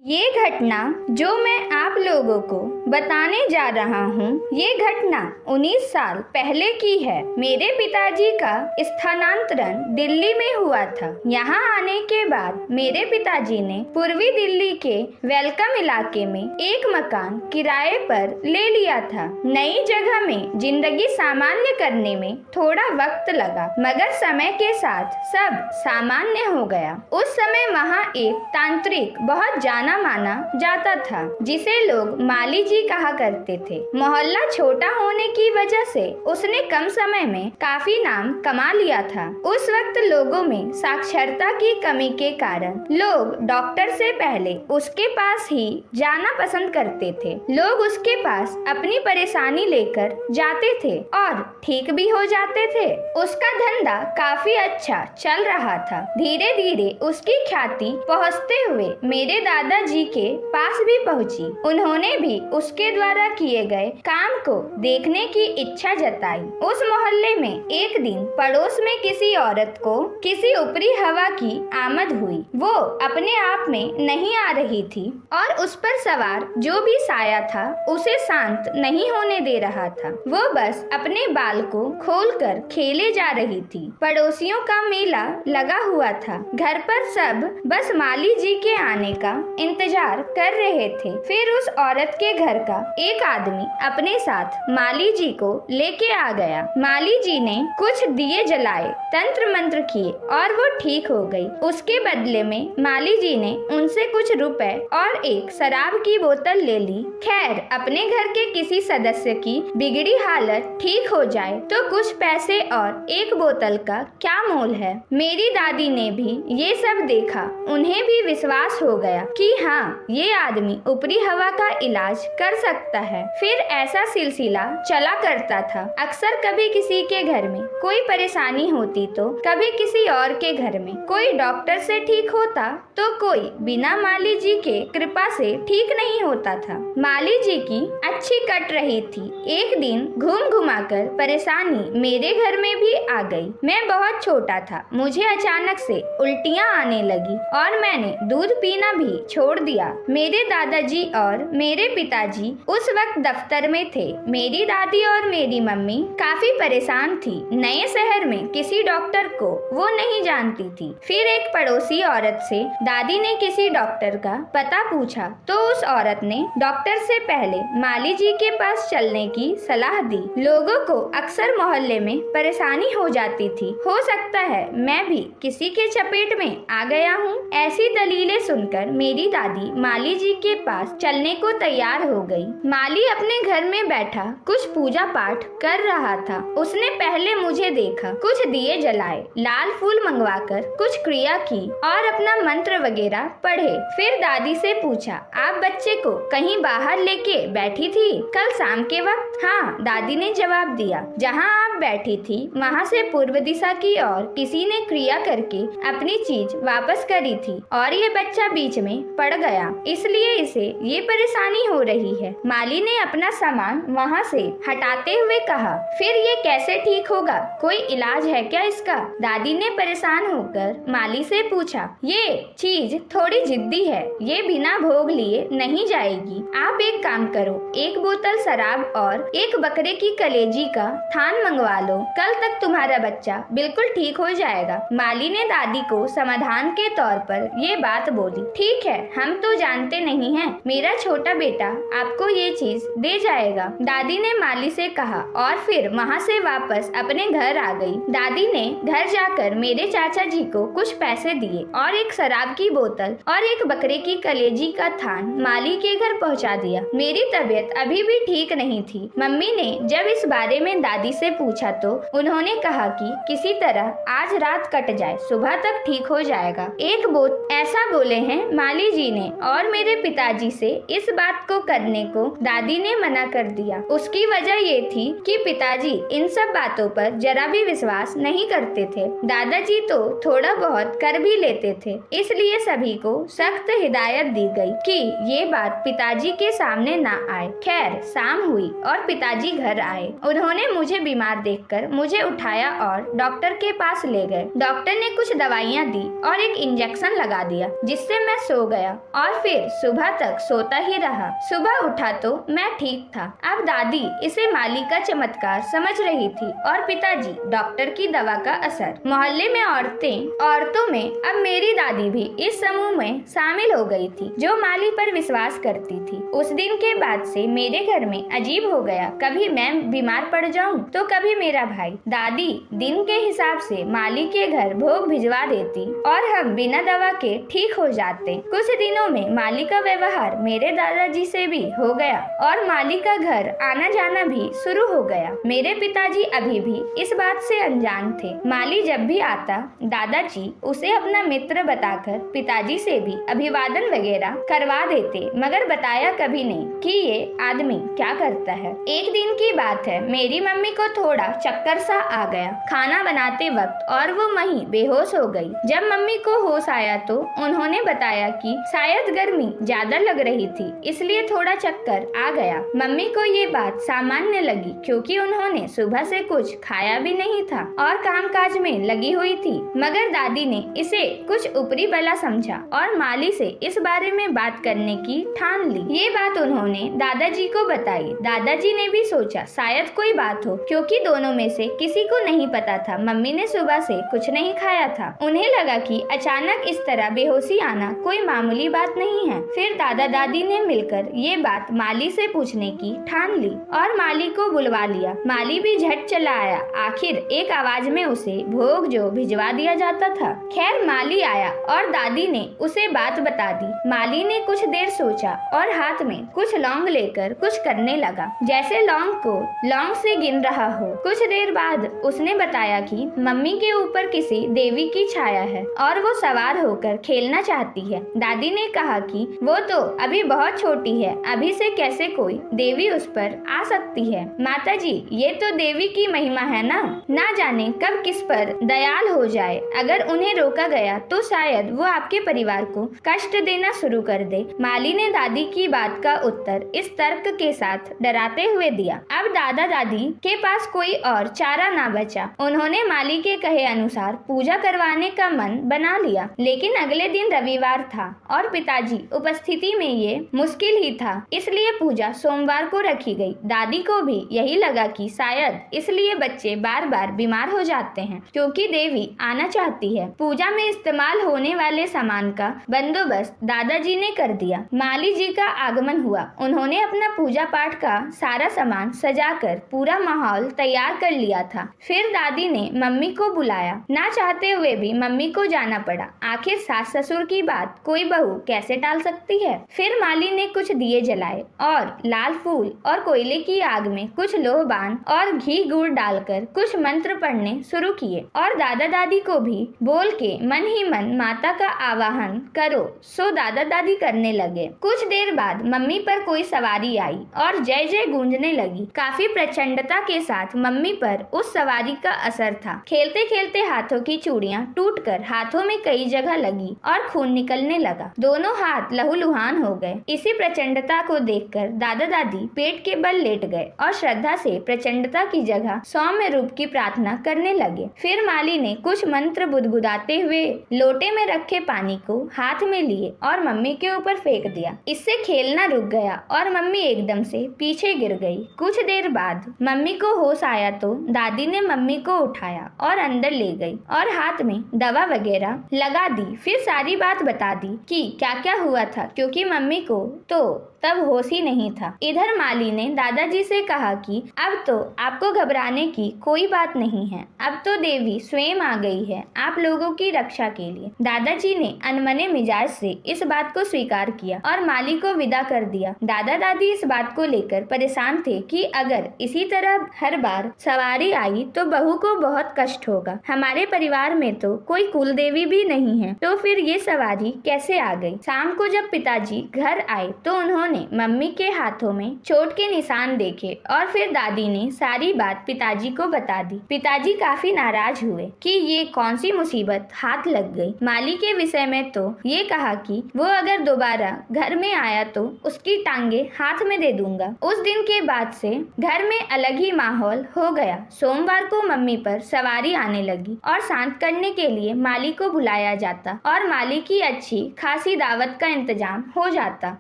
ये घटना जो मैं आप लोगों को बताने जा रहा हूँ, ये घटना 19 साल पहले की है। मेरे पिताजी का स्थानांतरण दिल्ली में हुआ था। यहाँ आने के बाद मेरे पिताजी ने पूर्वी दिल्ली के वेलकम इलाके में एक मकान किराए पर ले लिया था। नई जगह में जिंदगी सामान्य करने में थोड़ा वक्त लगा, मगर समय के साथ सब सामान्य हो गया। उस समय वहाँ एक तांत्रिक बहुत जाना माना जाता था, जिसे लोग माली जी कहा करते थे। मोहल्ला छोटा होने की वजह से उसने कम समय में काफी नाम कमा लिया था। उस वक्त लोगों में साक्षरता की कमी के कारण लोग डॉक्टर से पहले उसके पास ही जाना पसंद करते थे। लोग उसके पास अपनी परेशानी लेकर जाते थे और ठीक भी हो जाते थे। उसका धंधा काफी अच्छा चल रहा था। धीरे धीरे उसकी ख्याति पहुँचते हुए मेरे दादाजी के पास भी पहुंची। उन्होंने भी उसके द्वारा किए गए काम को देखने की इच्छा जताई। उस मोहल्ले में एक दिन पड़ोस में किसी औरत को किसी ऊपरी हवा की आमद हुई। वो अपने आप में नहीं आ रही थी और उस पर सवार जो भी साया था उसे शांत नहीं होने दे रहा था। वो बस अपने बाल को खोलकर खेले जा रही थी। पड़ोसियों का मेला लगा हुआ था। घर पर सब बस माली जी के आने का इंतजार कर रहे थे। फिर उस औरत के घर का एक आदमी अपने साथ माली जी को लेके आ गया। माली जी ने कुछ दिए जलाए, तंत्र मंत्र किए और वो ठीक हो गई। उसके बदले में माली जी ने उनसे कुछ रुपए और एक शराब की बोतल ले ली। खैर, अपने घर के किसी सदस्य की बिगड़ी हालत ठीक हो जाए तो कुछ पैसे और एक बोतल का क्या मोल है। मेरी दादी ने भी ये सब देखा। उन्हें भी विश्वास हो गया कि हाँ, ये आदमी ऊपरी हवा का इलाज कर सकता है। फिर ऐसा सिलसिला चला करता था। अक्सर कभी किसी के घर में कोई परेशानी होती तो कभी किसी और के घर में। कोई डॉक्टर से ठीक होता तो कोई बिना माली जी के कृपा से ठीक नहीं होता था। माली जी की अच्छी कट रही थी। एक दिन घूम घुमाकर परेशानी मेरे घर में भी आ गई। मैं बहुत छोटा था। मुझे अचानक से उल्टियाँ आने लगी और मैंने दूध पीना भी छोड़ दिया। मेरे दादाजी और मेरे पिताजी उस वक्त दफ्तर में थे। मेरी दादी और मेरी मम्मी काफी परेशान थी। नए शहर में किसी डॉक्टर को वो नहीं जानती थी। फिर एक पड़ोसी औरत से दादी ने किसी डॉक्टर का पता पूछा तो उस औरत ने डॉक्टर से पहले माली जी के पास चलने की सलाह दी। लोगों को अक्सर मोहल्ले में परेशानी हो जाती थी। हो सकता है मैं भी किसी के चपेट में आ गया हूँ। ऐसी दलीलें सुनकर मेरी दादी माली जी के पास चलने को तैयार हो गई। माली अपने घर में बैठा कुछ पूजा पाठ कर रहा था। उसने पहले मुझे देखा, कुछ दिए जलाए, लाल फूल मंगवाकर कुछ क्रिया की और अपना मंत्र वगैरह पढ़े। फिर दादी से पूछा, आप बच्चे को कहीं बाहर लेके बैठी थी कल शाम के वक्त? हाँ, दादी ने जवाब दिया। जहाँ आप बैठी थी वहाँ से पूर्व दिशा की ओर किसी ने क्रिया करके अपनी चीज वापस करी थी और ये बच्चा बीच में पड़ गया, इसलिए इसे ये परेशानी हो रही है। माली ने अपना सामान वहाँ से हटाते हुए कहा। फिर ये कैसे ठीक होगा? कोई इलाज है क्या इसका? दादी ने परेशान होकर माली से पूछा। ये चीज थोड़ी जिद्दी है, ये बिना भोग लिए नहीं जाएगी। आप एक काम करो, एक बोतल शराब और एक बकरे की कलेजी का थान मंगवा लो। कल तक तुम्हारा बच्चा बिल्कुल ठीक हो जाएगा। माली ने दादी को समाधान के तौर पर ये बात बोली। ठीक है, हम तो जानते नहीं हैं, मेरा छोटा बेटा आपको ये चीज दे जाएगा, दादी ने माली से कहा और फिर वहाँ से वापस अपने घर आ गई। दादी ने घर जाकर मेरे चाचा जी को कुछ पैसे दिए और एक शराब की बोतल और एक बकरे की कलेजी का थान माली के घर पहुँचा दिया। मेरी तबीयत अभी भी ठीक नहीं थी। मम्मी ने जब इस बारे में दादी से पूछा तो उन्होंने कहा कि किसी तरह आज रात कट जाए, सुबह तक ठीक हो जाएगा। एक बोत ऐसा बोले हैं माली जी ने और मेरे पिताजी से इस बात को करने को दादी ने मना कर दिया। उसकी वजह ये थी कि पिताजी इन सब बातों पर जरा भी विश्वास नहीं करते थे। दादाजी तो थोड़ा बहुत कर भी लेते थे, इसलिए सभी को सख्त हिदायत दी गई कि ये बात पिताजी के सामने ना आए। खैर शाम हुई और पिताजी घर आए। उन्होंने मुझे बीमार देखकर मुझे उठाया और डॉक्टर के पास ले गए। डॉक्टर ने कुछ दवाइयाँ दी और एक इंजेक्शन लगा दिया, जिससे मैं सो गया और फिर सुबह तक सोता ही रहा। सुबह उठा तो मैं ठीक था। अब दादी इसे माली का चमत्कार समझ रही थी और पिताजी डॉक्टर की दवा का असर। मोहल्ले में औरतों में अब मेरी दादी भी इस समूह में शामिल हो गई थी, जो माली पर विश्वास करती थी। उस दिन के बाद से मेरे घर में अजीब हो गया। कभी मैं बीमार पड़ जाऊं तो कभी मेरा भाई। दादी दिन के हिसाब से माली के घर भोग भिजवा देती और हम बिना दवा के ठीक हो जाते। कुछ दिनों में माली का व्यवहार मेरे दादाजी से भी हो गया और माली का घर आना जाना भी शुरू हो गया। मेरे पिताजी अभी भी इस बात से अनजान थे। माली जब भी आता, दादाजी उसे अपना मित्र बताकर पिताजी से भी अभिवादन वगैरह करवा देते, मगर बताया कभी नहीं कि ये आदमी क्या करता है। एक दिन की बात है, मेरी मम्मी को थोड़ा चक्कर सा आ गया खाना बनाते वक्त और वो वहीं बेहोश हो गई। जब मम्मी को होश आया तो उन्होंने बताया कि शायद गर्मी ज्यादा लग रही थी, इसलिए थोड़ा चक्कर आ गया। मम्मी को ये बात सामान्य लगी क्योंकि उन्होंने सुबह से कुछ खाया भी नहीं था और कामकाज में लगी हुई थी, मगर दादी ने इसे कुछ ऊपरी बला समझा और माली से इस बारे में बात करने की ठान ली। ये बात उन्होंने दादाजी को बताई। दादाजी ने भी सोचा शायद कोई बात हो, क्योंकि दोनों में से किसी को नहीं पता था मम्मी ने सुबह से कुछ नहीं खाया था। उन्हें लगा कि अचानक इस तरह बेहोशी आना कोई मामूली बात नहीं है। फिर दादा दादी ने मिलकर ये बात माली से पूछने की ठान ली और माली को बुलवा लिया। माली भी झट चला आया। आखिर एक आवाज में उसे भोग जो भिजवा दिया जाता था। खैर माली आया और दादी ने उसे बात बता दी। माली ने कुछ देर सोचा और हाथ में कुछ लौंग लेकर कुछ करने लगा, जैसे लौंग से गिन रहा हो। कुछ देर बाद उसने बताया कि मम्मी के ऊपर किसी देवी की छाया है और वो सवार होकर खेलना चाहती है। दादी ने कहा कि वो तो अभी बहुत छोटी है, अभी से कैसे कोई देवी उस पर आ सकती है। माताजी, ये तो देवी की महिमा है ना जाने कब किस पर दयाल हो जाए। अगर उन्हें रोका गया तो शायद वो आपके परिवार को कष्ट देना शुरू कर दे। माली ने दादी की बात का उत्तर इस तर्क के साथ डराते हुए दिया। अब दादा दादी के पास कोई और चारा ना बचा। उन्होंने माली के कहे अनुसार पूजा करवाने का मन बना लिया, लेकिन अगले दिन रविवार था और पिताजी उपस्थिति में ये मुश्किल ही था, इसलिए पूजा सोमवार को रखी गई। दादी को भी यही लगा कि शायद इसलिए बच्चे बार बार बीमार हो जाते हैं, क्योंकि देवी आना चाहती है। पूजा में इस्तेमाल होने वाले सामान का बंदोबस्त दादाजी ने कर दिया। माली जी का आगमन हुआ। उन्होंने अपना पूजा पाठ का सारा सामान सजाकर पूरा माहौल तैयार कर लिया था। फिर दादी ने मम्मी को बुलाया। ना चाहते हुए भी मम्मी को जाना पड़ा। आखिर सास ससुर की बात कोई बहू कैसे टाल सकती है। फिर माली ने कुछ दिए जलाए और लाल फूल और कोयले की आग में कुछ लोहबान और घी गुड़ डालकर कुछ मंत्र पढ़ने शुरू किए और दादा दादी को भी बोल के मन ही मन माता का आवाहन करो सो दादा दादी करने लगे। कुछ देर बाद मम्मी पर कोई सवारी आई और जय जय गूंजने लगी। काफी प्रचंडता के साथ मम्मी पर उस सवारी का असर था। खेलते खेलते हाथों की चूड़ियां टूटकर हाथों में कई जगह लगी और खून निकलने लगा। दोनों हाथ लहूलुहान हो गए। इसी प्रचंडता को देखकर दादा दादी पेट के बल लेट गए और श्रद्धा से प्रचंडता की जगह सौम्य रूप की प्रार्थना करने लगे। फिर माली ने कुछ मंत्र बुदबुदाते हुए लोटे में रखे पानी को हाथ में लिए और मम्मी के ऊपर फेंक दिया। इससे खेलना रुक गया और मम्मी एकदम से पीछे गिर गई। कुछ देर बाद मम्मी को होश आया तो दादी ने मम्मी को उठाया और अंदर ले गई और हाथ में दवा वगैरह लगा दी। फिर सारी बात बता दी कि क्या क्या हुआ था, क्योंकि मम्मी को तो तब होश ही नहीं था। इधर माली ने दादाजी से कहा कि अब तो आपको घबराने की कोई बात नहीं है, अब तो देवी स्वयं आ गई है आप लोगों की रक्षा के लिए। दादाजी ने अनमने मिजाज से इस बात को स्वीकार किया और माली को विदा कर दिया। दादा दादी इस बात को लेकर परेशान थे कि अगर इसी तरह हर बार सवारी आई तो बहू को बहुत कष्ट होगा। हमारे परिवार में तो कोई कुल देवी भी नहीं है, तो फिर ये सवारी कैसे आ गई। शाम को जब पिताजी घर आए तो उन्होंने मम्मी के हाथों में चोट के निशान देखे और फिर दादी ने सारी बात पिताजी को बता दी। पिताजी काफी नाराज हुए कि ये कौन सी मुसीबत हाथ लग गई। माली के विषय में तो ये कहा कि वो अगर दोबारा घर में आया तो उसकी टांगे हाथ में दे दूंगा। उस दिन के बाद से घर में अलग ही माहौल हो गया। सोमवार को मम्मी पर सवारी आने लगी और शांत करने के लिए माली को बुलाया जाता और माली की अच्छी खासी दावत का इंतजाम हो जाता।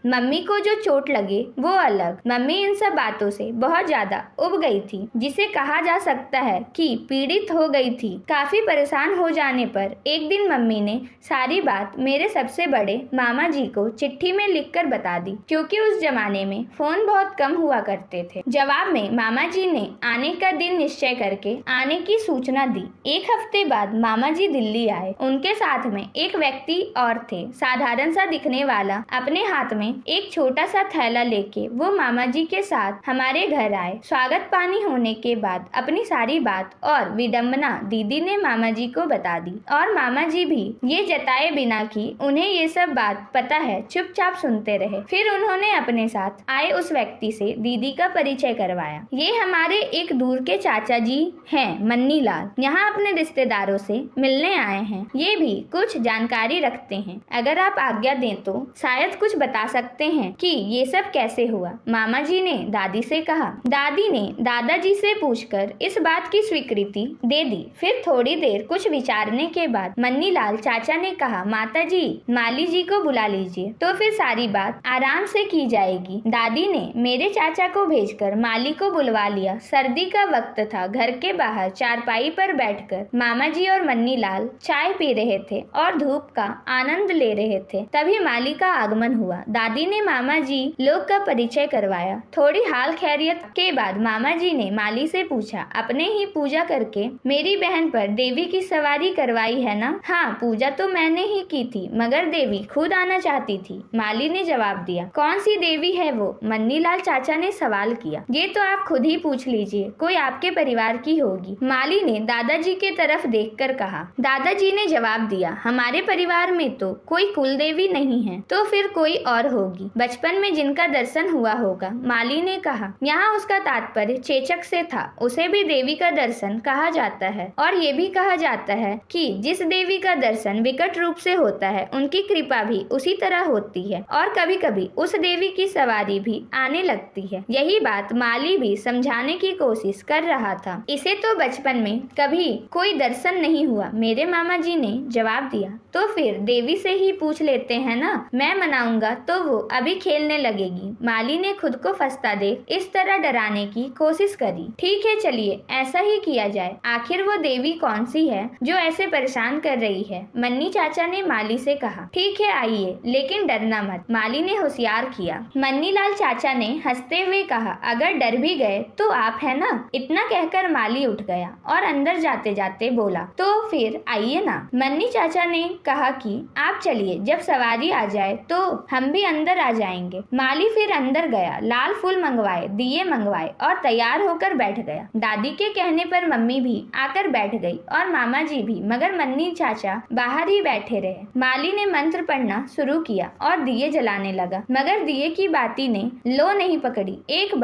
मम्मी को जो चोट लगे वो अलग। मम्मी इन सब बातों से बहुत ज्यादा उब गई थी, जिसे कहा जा सकता है कि पीड़ित हो गई थी। काफी परेशान हो जाने पर एक दिन मम्मी ने सारी बात मेरे सबसे बड़े मामा जी को चिट्ठी में लिखकर बता दी, क्योंकि उस जमाने में फोन बहुत कम हुआ करते थे। जवाब में मामा जी ने आने का दिन निश्चय करके आने की सूचना दी। एक हफ्ते बाद मामा जी दिल्ली आए। उनके साथ में एक व्यक्ति और थे, साधारण सा दिखने वाला। अपने हाथ में एक छोटा सा थैला लेके वो मामा जी के साथ हमारे घर आए। स्वागत पानी होने के बाद अपनी सारी बात और विडंबना दीदी ने मामा जी को बता दी और मामा जी भी ये जताए बिना कि उन्हें ये सब बात पता है चुपचाप सुनते रहे। फिर उन्होंने अपने साथ आए उस व्यक्ति से दीदी का परिचय करवाया। ये हमारे एक दूर के चाचा जी हैं, मन्नी लाल। यहाँ अपने रिश्तेदारों से मिलने आए हैं। ये भी कुछ जानकारी रखते हैं। अगर आप आज्ञा दें तो शायद कुछ बता सकते हैं कि ये सब कैसे हुआ। मामा जी ने दादी से कहा। दादी ने दादाजी से पूछकर इस बात की स्वीकृति दे दी। फिर थोड़ी देर कुछ विचारने के बाद मन्नी लाल चाचा ने कहा, माता जी माली जी को बुला लीजिए, तो फिर सारी बात आराम से की जाएगी। दादी ने मेरे चाचा को भेजकर माली को बुलवा लिया। सर्दी का वक्त था। घर के बाहर चारपाई पर बैठकर मामा जी और मन्नी लाल चाय पी रहे थे और धूप का आनंद ले रहे थे। तभी माली का आगमन हुआ। दादी ने मामा जी लोग का परिचय करवाया। थोड़ी हाल खैरियत के बाद मामा जी ने माली से पूछा, अपने ही पूजा करके मेरी बहन पर देवी की सवारी करवाई है ना? हाँ, पूजा तो मैंने ही की थी, मगर देवी खुद आना चाहती थी, माली ने जवाब दिया। कौन सी देवी है वो? मन्नी लाल चाचा ने सवाल किया। ये तो आप खुद ही पूछ लीजिए, कोई आपके परिवार की होगी, माली ने दादाजी के तरफ देखकर कहा। दादाजी ने जवाब दिया, हमारे परिवार में तो कोई कुल देवी नहीं है, तो फिर कोई और होगी, बचपन में जिनका दर्शन हुआ होगा, माली ने कहा। यहाँ उसका तात्पर्य चेचक से था। उसे भी देवी का दर्शन कहा जाता है और ये भी कहा जाता है कि जिस देवी का दर्शन विकट रूप से होता है, उनकी कृपा भी उसी तरह होती है और कभी कभी उस देवी की सवारी भी आने लगती है। यही बात माली भी समझाने की कोशिश कर रहा था। इसे तो बचपन में कभी कोई दर्शन नहीं हुआ, मेरे मामा जी ने जवाब दिया। तो फिर देवी से ही पूछ लेते हैं ना, मैं मनाऊंगा तो वो अभी खेलने लगेगी। माली ने खुद को फंसता देख इस तरह डराने की कोशिश करी। ठीक है, चलिए ऐसा ही किया जाए। आखिर वो देवी कौन सी है जो ऐसे परेशान कर रही है? मन्नी चाचा ने माली से कहा। ठीक है, आइए, लेकिन डरना मत, माली ने होशियार किया। मन्नी लाल चाचा ने हंसते हुए कहा, अगर डर भी गए तो आप है ना? इतना कहकर माली उठ गया और अंदर जाते जाते बोला, तो फिर आइए ना। मन्नी चाचा ने कहा कि आप चलिए, जब सवारी आ जाए तो हम भी अंदर आ जाएंगे। माली फिर अंदर गया, लाल फूल मंगवाए, दिए मंगवाए और तैयार होकर बैठ गया। दादी के कहने पर मम्मी भी आकर बैठ गई और मामा जी भी, मगर मन्नी चाचा बाहर ही बैठे रहे। माली ने मंत्र पढ़ना शुरू किया और दिए जलाने लगा, मगर दिए की बाती ने लो नहीं पकड़ी। एक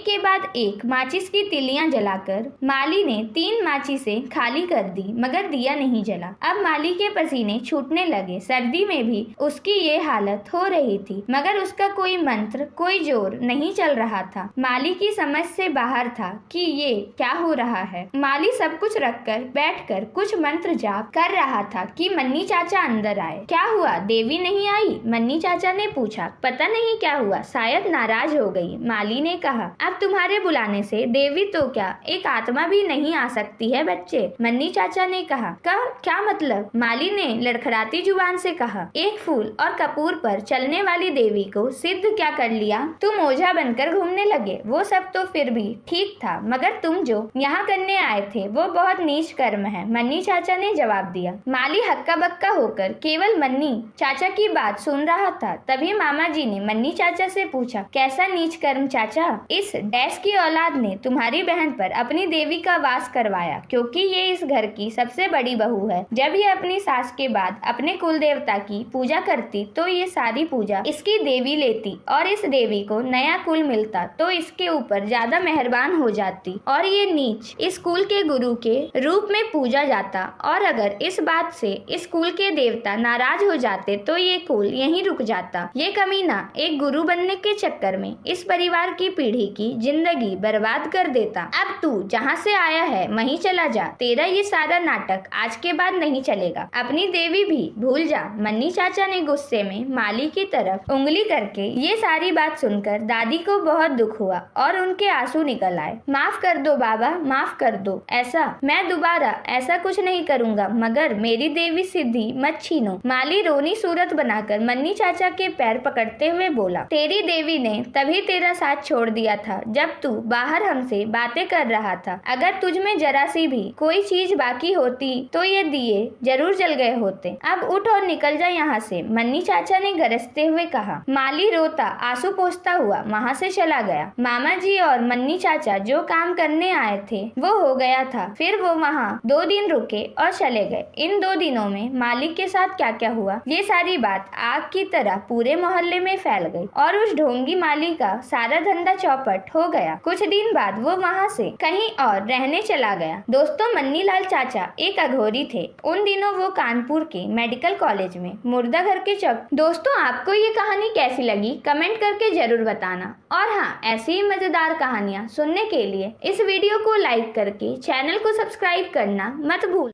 के बाद एक माचिस की तिलियां जलाकर माली ने 3 माचिसें खाली कर दी, मगर दिया नहीं जला। अब माली के पसीने छूटने लगे। सर्दी में भी उसकी ये हालत हो रही थी, मगर उसका कोई मंत्र, कोई जोर नहीं चल रहा था। माली की समझ से बाहर था कि ये क्या हो रहा है। माली सब कुछ रखकर बैठकर कुछ मंत्र जाप कर रहा था कि मन्नी चाचा अंदर आए। क्या हुआ, देवी नहीं आई? मन्नी चाचा ने पूछा। पता नहीं क्या हुआ, शायद नाराज हो गई, माली ने कहा। अब तुम्हारे बुलाने से देवी तो क्या, एक आत्मा भी नहीं आ सकती है बच्चे, मन्नी चाचा ने कहा। क्या मतलब? माली ने लड़खड़ाती जुबान से कहा। एक फूल और कपूर पर चलने वाली देवी को सिद्ध क्या कर लिया? तुम ओझा बनकर घूमने लगे। वो सब तो फिर भी ठीक था, मगर तुम जो यहाँ करने आए थे वो बहुत नीच कर्म है, मन्नी चाचा ने जवाब दिया। माली हक्का बक्का होकर केवल मन्नी चाचा की बात सुन रहा था। तभी मामा जी ने मन्नी चाचा से पूछा, कैसा नीच कर्म चाचा? इस डैश की औलाद ने तुम्हारी बहन पर अपनी देवी का वास करवाया, क्योंकि ये इस घर की सबसे बड़ी बहू है। जब ये अपनी सास के बाद अपने कुल देवता की पूजा करती तो ये सारी पूजा इसकी देवी लेती और इस देवी को नया कुल मिलता तो इसके ऊपर ज्यादा मेहरबान हो जाती और ये ये नीच स्कूल के गुरु के रूप में पूजा जाता और अगर इस बात से स्कूल के देवता नाराज हो जाते तो ये कुल यहीं रुक जाता। ये कमीना एक गुरु बनने के चक्कर में इस परिवार की पीढ़ी की जिंदगी बर्बाद कर देता। अब तू जहाँ से आया है वहीं चला जा, तेरा ये सारा नाटक आज के बाद नहीं चलेगा। अपनी देवी भी भूल जा। मन्नी चाचा ने गुस्से में माली की तरफ उंगली करके ये सारी बात सुनकर दादी को बहुत दुख हुआ और उनके आंसू निकल आए। माफ कर दो बाबा, माफ कर दो। ऐसा मैं दोबारा ऐसा कुछ नहीं करूँगा, मगर मेरी देवी सिद्धि मत छीनो। माली रोनी सूरत बनाकर मन्नी चाचा के पैर पकड़ते हुए बोला, तेरी देवी ने तभी तेरा साथ छोड़ दिया था जब तू बाहर हमसे बातें कर रहा था। अगर तुझ में जरा सी भी कोई चीज बाकी होती तो ये दिए जरूर जल गए होते। अब उठ और निकल जा यहाँ से, मन्नी चाचा ने गरजते हुए कहा। माली रोता आंसू पोंछता हुआ वहाँ से चला गया। मामा जी और मन्नी चाचा जो काम करने आए थे वो हो गया था। फिर वो वहाँ 2 दिन रुके और चले गए। इन 2 दिनों में मालिक के साथ क्या क्या हुआ, ये सारी बात आग की तरह पूरे मोहल्ले में फैल गई और उस ढोंगी माली का सारा धंधा चौपट हो गया। कुछ दिन बाद वो वहाँ से कहीं और रहने चला गया। दोस्तों, मन्नी लाल चाचा एक अघोरी थे। उन दिनों वो कानपुर के मेडिकल कॉलेज में मुर्दा घर के चौक। दोस्तों, आपको ये कहानी कैसी लगी कमेंट करके जरूर बताना। और हाँ, ऐसी ही मजेदार कहानियाँ सुनने के लिए इस वीडियो को लाइक करके चैनल को सब्सक्राइब करना मत भूल।